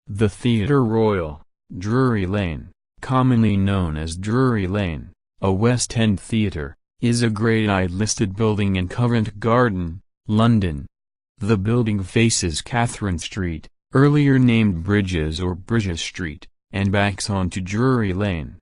The Theatre Royal, Drury Lane, commonly known as Drury Lane, a West End theatre, is a Grade I listed building in Covent Garden, London. The building faces Catherine Street, earlier named Bridges or Bridges Street, and backs onto Drury Lane.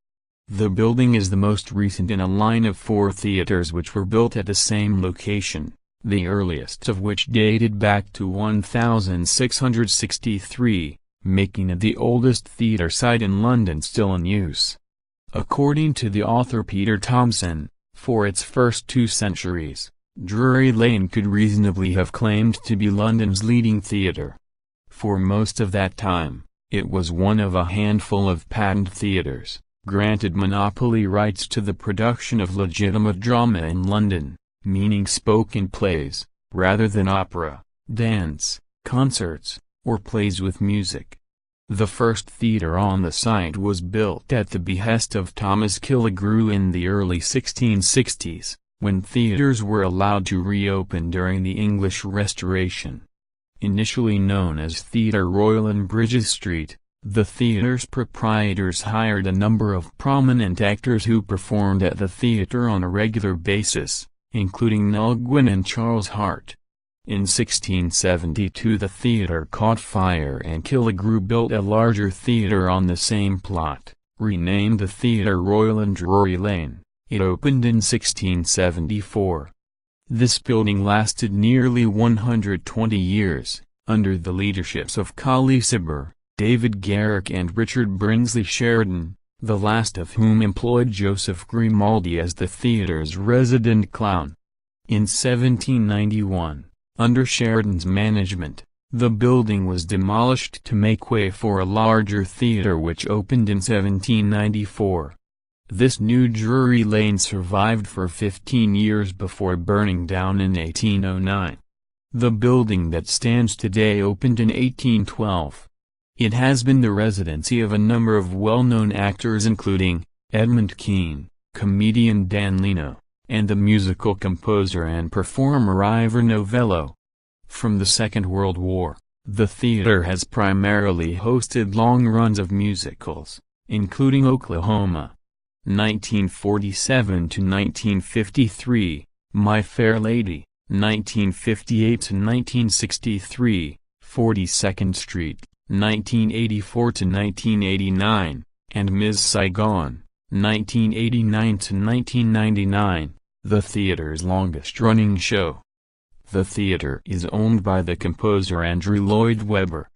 The building is the most recent in a line of 4 theatres which were built at the same location, the earliest of which dated back to 1663. Making it the oldest theatre site in London still in use. According to the author Peter Thomson, for its first 2 centuries, Drury Lane could reasonably have claimed to be London's leading theatre. For most of that time, it was one of a handful of patent theatres, granted monopoly rights to the production of legitimate drama in London, meaning spoken plays, rather than opera, dance, concerts, or plays with music. The first theatre on the site was built at the behest of Thomas Killigrew in the early 1660s, when theatres were allowed to reopen during the English Restoration. Initially known as Theatre Royal in Bridges Street, the theatre's proprietors hired a number of prominent actors who performed at the theatre on a regular basis, including Noel Gwynn and Charles Hart. In 1672 the theatre caught fire and Killigrew built a larger theatre on the same plot, renamed the Theatre Royal in Drury Lane. It opened in 1674. This building lasted nearly 120 years, under the leaderships of Colley Cibber, David Garrick and Richard Brinsley Sheridan, the last of whom employed Joseph Grimaldi as the theatre's resident clown. In 1791, under Sheridan's management, the building was demolished to make way for a larger theatre which opened in 1794. This new Drury Lane survived for 15 years before burning down in 1809. The building that stands today opened in 1812. It has been the residency of a number of well-known actors including Edmund Kean, comedian Dan Leno, and the musical composer and performer Ivor Novello. From the Second World War, the theatre has primarily hosted long runs of musicals, including Oklahoma, 1947 to 1953, My Fair Lady, 1958 to 1963, 42nd Street, 1984 to 1989, and Ms. Saigon, 1989 to 1999, the theatre's longest-running show. The theatre is owned by the composer Andrew Lloyd Webber.